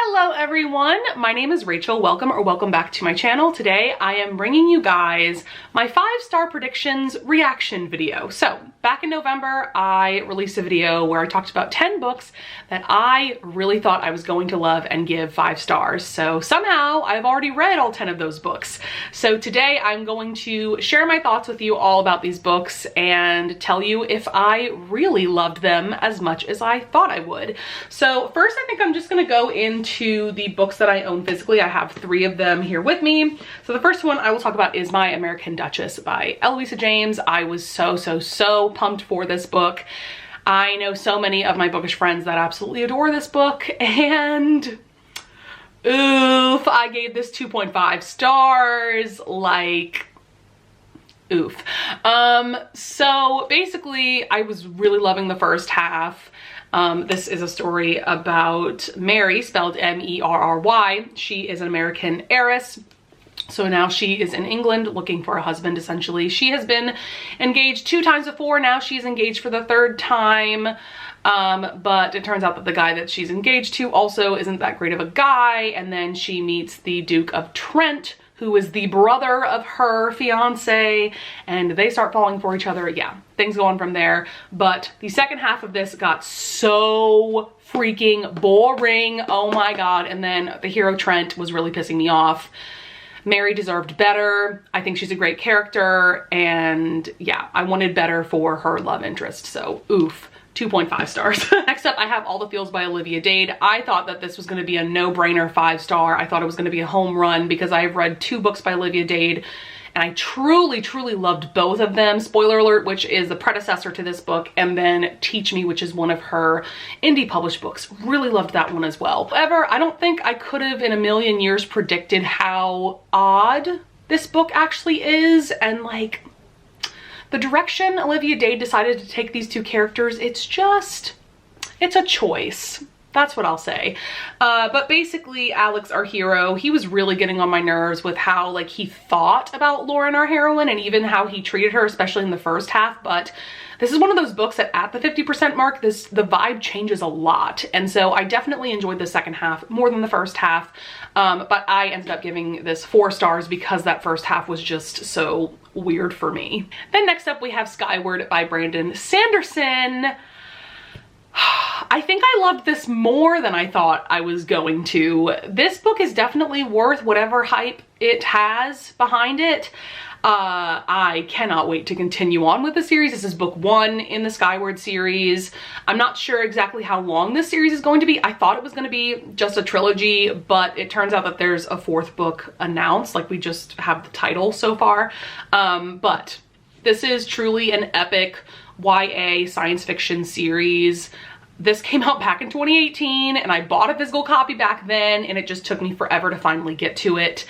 Hello everyone, my name is Rachel. Welcome back to my channel. Today I am bringing you guys my 5-star predictions reaction video. So back in November, I released a video where I talked about 10 books that I really thought I was going to love and give 5 stars. So somehow I've already read all 10 of those books. So today I'm going to share my thoughts with you all about these books and tell you if I really loved them as much as I thought I would. So first I think I'm just gonna go into the books that I own physically. I have 3 of them here with me. So the first one I will talk about is My American Duchess by Eloisa James. I was so pumped for this book. I know so many of my bookish friends that absolutely adore this book, and oof, I gave this 2.5 stars, like oof. So basically I was really loving the first half. This is a story about Mary, spelled M-E-R-R-Y. She is an American heiress. So now she is in England looking for a husband, essentially. She has been engaged 2 times before. Now she's engaged for the 3rd time. But it turns out that the guy that she's engaged to also isn't that great of a guy. And then she meets the Duke of Trent, who is the brother of her fiance, and they start falling for each other. Yeah, things go on from there. But the second half of this got so freaking boring. Oh my God. And then the hero Trent was really pissing me off. Mary deserved better. I think she's a great character, and yeah, I wanted better for her love interest. So oof. 2.5 stars. Next up, I have All the Feels by Olivia Dade. I thought that this was going to be a no-brainer 5-star. I thought it was going to be a home run because I've read 2 books by Olivia Dade and I truly loved both of them. Spoiler alert, which is the predecessor to this book, and then Teach Me, which is one of her indie published books. Really loved that one as well. However, I don't think I could have in a million years predicted how odd this book actually is, and like the direction Olivia Dade decided to take these 2 characters, it's a choice. That's what I'll say. But basically, Alex, our hero, he was really getting on my nerves with how like he thought about Lauren, our heroine, and even how he treated her, especially in the first half. But this is one of those books that at the 50% mark, the vibe changes a lot. And so I definitely enjoyed the second half more than the first half. But I ended up giving this 4 stars because that first half was just so weird for me. Then next up we have Skyward by Brandon Sanderson. I think I loved this more than I thought I was going to. This book is definitely worth whatever hype it has behind it. I cannot wait to continue on with the series. This is book 1 in the Skyward series. I'm not sure exactly how long this series is going to be. I thought it was going to be just a trilogy, but it turns out that there's a 4th book announced. Like, we just have the title so far. But this is truly an epic YA science fiction series. This came out back in 2018 and I bought a physical copy back then, and it just took me forever to finally get to it.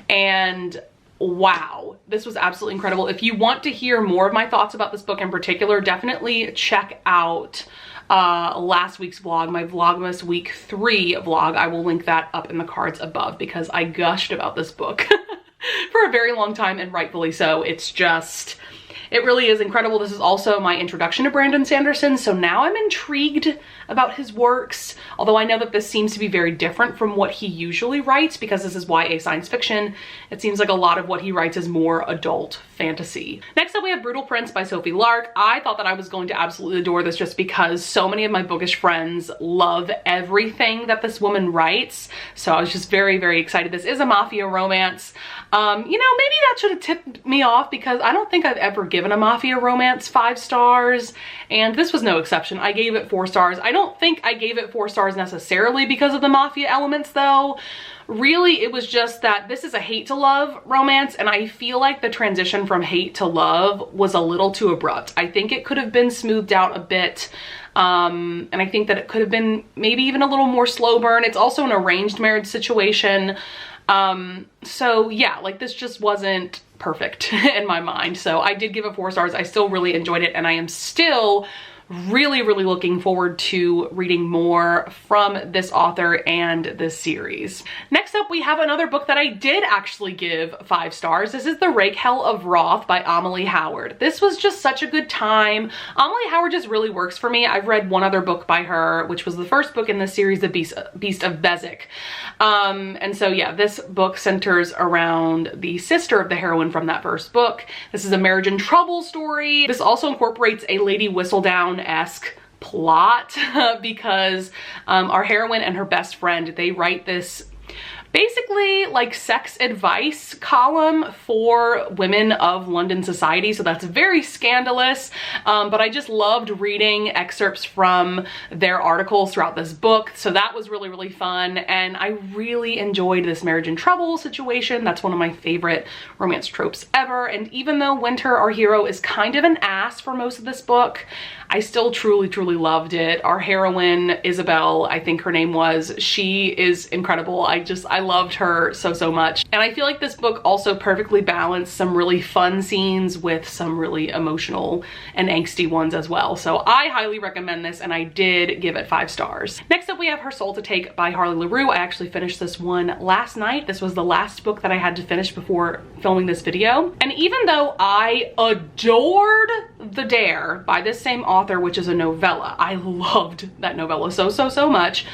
And wow, this was absolutely incredible. If you want to hear more of my thoughts about this book in particular, definitely check out last week's vlog, my Vlogmas week 3 vlog. I will link that up in the cards above because I gushed about this book for a very long time, and rightfully so. It really is incredible. This is also my introduction to Brandon Sanderson, so now I'm intrigued about his works, although I know that this seems to be very different from what he usually writes because this is YA science fiction. It seems like a lot of what he writes is more adult fantasy. Next up we have Brutal Prince by Sophie Lark. I thought that I was going to absolutely adore this just because so many of my bookish friends love everything that this woman writes, so I was just very excited. This is a mafia romance. You know, maybe that should have tipped me off because I don't think I've ever given a mafia romance 5 stars, and this was no exception. I gave it 4 stars. I don't think I gave it 4 stars necessarily because of the mafia elements though. Really, it was just that this is a hate to love romance, and I feel like the transition from hate to love was a little too abrupt. I think it could have been smoothed out a bit. And I think that it could have been maybe even a little more slow burn. It's also an arranged marriage situation. So yeah, like this just wasn't perfect in my mind. So I did give it 4 stars. I still really enjoyed it, and I am still really, really looking forward to reading more from this author and this series. Next up, we have another book that I did actually give 5 stars. This is The Rachel of Roth by Amelie Howard. This was just such a good time. Amelie Howard just really works for me. I've read one other book by her, which was the first book in the series, The Beast of Bezek. And so yeah, this book centers around the sister of the heroine from that first book. This is a marriage in trouble story. This also incorporates a Lady Whistledown-esque plot because our heroine and her best friend, they write this basically like sex advice column for women of London society. So that's very scandalous, but I just loved reading excerpts from their articles throughout this book. So that was really, really fun. And I really enjoyed this marriage in trouble situation. That's one of my favorite romance tropes ever. And even though Winter, our hero, is kind of an ass for most of this book, I still truly, truly loved it. Our heroine, Isabel, I think her name was, she is incredible. I loved her so, so much. And I feel like this book also perfectly balanced some really fun scenes with some really emotional and angsty ones as well. So I highly recommend this, and I did give it 5 stars. Next up, we have Her Soul to Take by Harley LaRue. I actually finished this one last night. This was the last book that I had to finish before filming this video. And even though I adored The Dare by this same author, which is a novella, I loved that novella so, so, so much.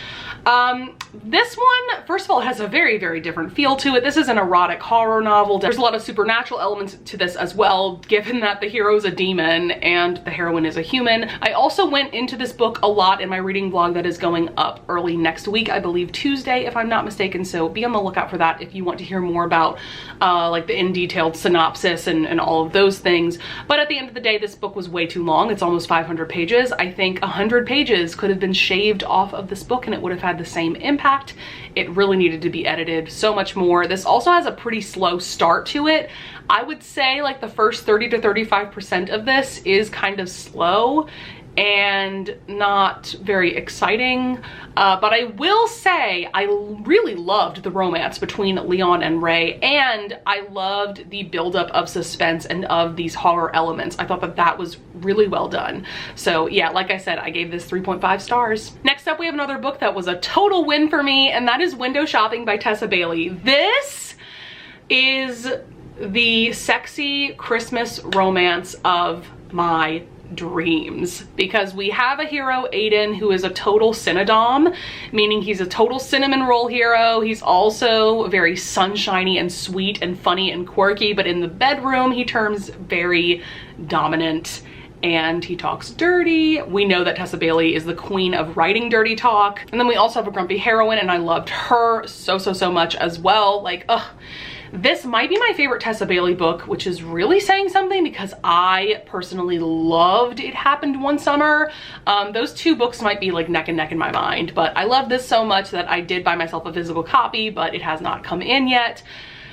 This one, first of all, has a very, very different feel to it. This is an erotic horror novel. There's a lot of supernatural elements to this as well, given that the hero is a demon and the heroine is a human. I also went into this book a lot in my reading vlog that is going up early next week, I believe Tuesday, if I'm not mistaken. So be on the lookout for that if you want to hear more about like the in-detailed synopsis and all of those things. But at the end of the day, this book was way too long. It's almost 500 pages. I think 100 pages could have been shaved off of this book and it would have had the same impact. It really needed to be edited so much more. This also has a pretty slow start to it. I would say like the first 30 to 35% of this is kind of slow and not very exciting, but I will say I really loved the romance between Leon and Ray, and I loved the buildup of suspense and of these horror elements. I thought that that was really well done. So yeah, like I said, I gave this 3.5 stars. Next up, we have another book that was a total win for me, and that is Window Shopping by Tessa Bailey. This is the sexy Christmas romance of my dreams, because we have a hero, Aiden, who is a total cinedom, meaning he's a total cinnamon roll hero. He's also very sunshiny and sweet and funny and quirky, but in the bedroom he turns very dominant and he talks dirty. We know that Tessa Bailey is the queen of writing dirty talk. And then we also have a grumpy heroine, and I loved her so, so, so much as well. Like, ugh. This might be my favorite Tessa Bailey book, which is really saying something because I personally loved It Happened One Summer. Those two books might be like neck and neck in my mind, but I love this so much that I did buy myself a physical copy, but it has not come in yet.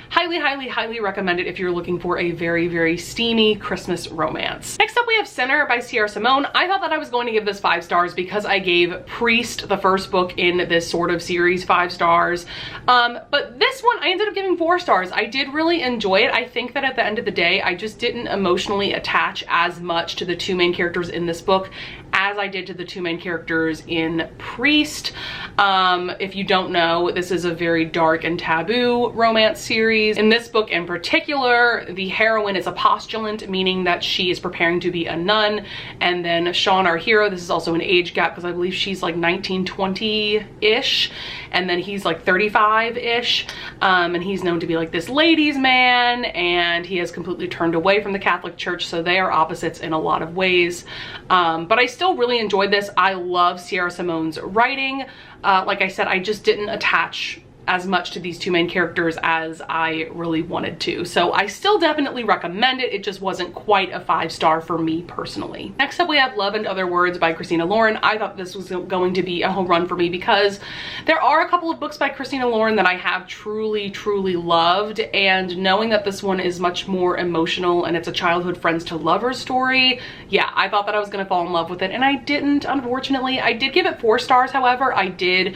Highly, highly, highly recommend it if you're looking for a very, very steamy Christmas romance. Next up, we have Sinner by Sierra Simone. I thought that I was going to give this 5 stars because I gave Priest, the first book in this sort of series, 5 stars. But this one, I ended up giving 4 stars. I did really enjoy it. I think that at the end of the day, I just didn't emotionally attach as much to the 2 main characters in this book as I did to the 2 main characters in Priest. If you don't know, this is a very dark and taboo romance series. In this book in particular, the heroine is a postulant, meaning that she is preparing to be a nun. And then Sean, our hero, this is also an age gap because I believe she's like 19, 20-ish. And then he's like 35-ish. And he's known to be like this ladies' man, and he has completely turned away from the Catholic Church. So they are opposites in a lot of ways. But I still really enjoyed this. I love Sierra Simone's writing. Like I said, I just didn't attach as much to these 2 main characters as I really wanted to. So I still definitely recommend it. It just wasn't quite a 5-star for me personally. Next up, we have Love and Other Words by Christina Lauren. I thought this was going to be a home run for me because there are a couple of books by Christina Lauren that I have truly, truly loved. And knowing that this one is much more emotional and it's a childhood friends to lovers story, yeah, I thought that I was gonna fall in love with it, and I didn't, unfortunately. I did give it 4 stars, however. I did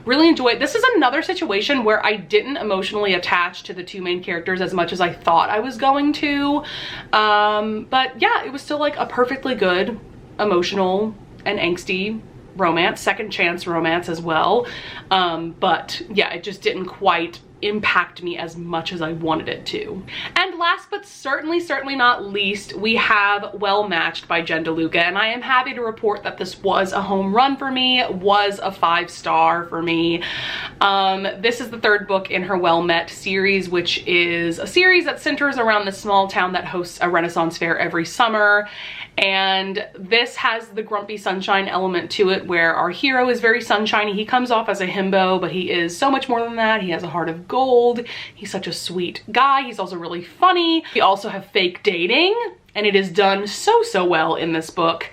really enjoy it. This is another situation where I didn't emotionally attach to the 2 main characters as much as I thought I was going to. But yeah, it was still like a perfectly good emotional and angsty romance, second chance romance as well. But yeah, it just didn't quite impact me as much as I wanted it to. And last but certainly not least, we have Well Matched by Jen DeLuca, and I am happy to report that this was a home run for me, was a 5-star for me. This is the third book in her Well Met series, which is a series that centers around this small town that hosts a Renaissance fair every summer. And this has the grumpy sunshine element to it, where our hero is very sunshiny. He comes off as a himbo, but he is so much more than that. He has a heart of gold. He's such a sweet guy. He's also really funny. We also have fake dating, and it is done so well in this book.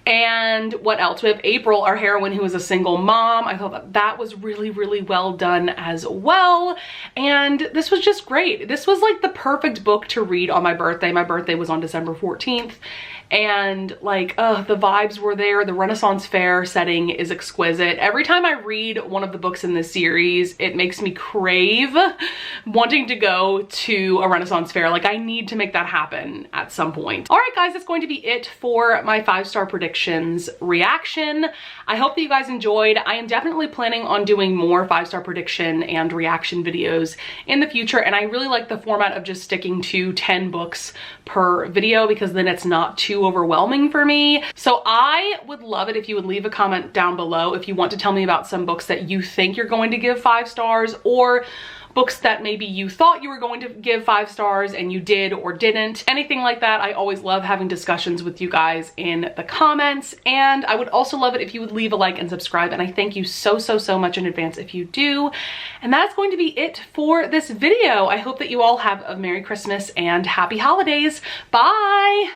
And what else? We have April, our heroine, who is a single mom. I thought that was really well done as well. And this was just great. This was like the perfect book to read on my birthday. My birthday was on December 14th. And like, the vibes were there. The Renaissance fair setting is exquisite. Every time I read one of the books in this series, it makes me crave wanting to go to a Renaissance fair. Like, I need to make that happen at some point. All right, guys, that's going to be it for my 5-star predictions reaction. I hope that you guys enjoyed. I am definitely planning on doing more 5-star prediction and reaction videos in the future. And I really like the format of just sticking to 10 books per video, because then it's not too overwhelming for me. So I would love it if you would leave a comment down below if you want to tell me about some books that you think you're going to give 5 stars, or books that maybe you thought you were going to give 5 stars and you did or didn't. Anything like that. I always love having discussions with you guys in the comments. And I would also love it if you would leave a like and subscribe. And I thank you so much in advance if you do. And that's going to be it for this video. I hope that you all have a Merry Christmas and Happy Holidays. Bye!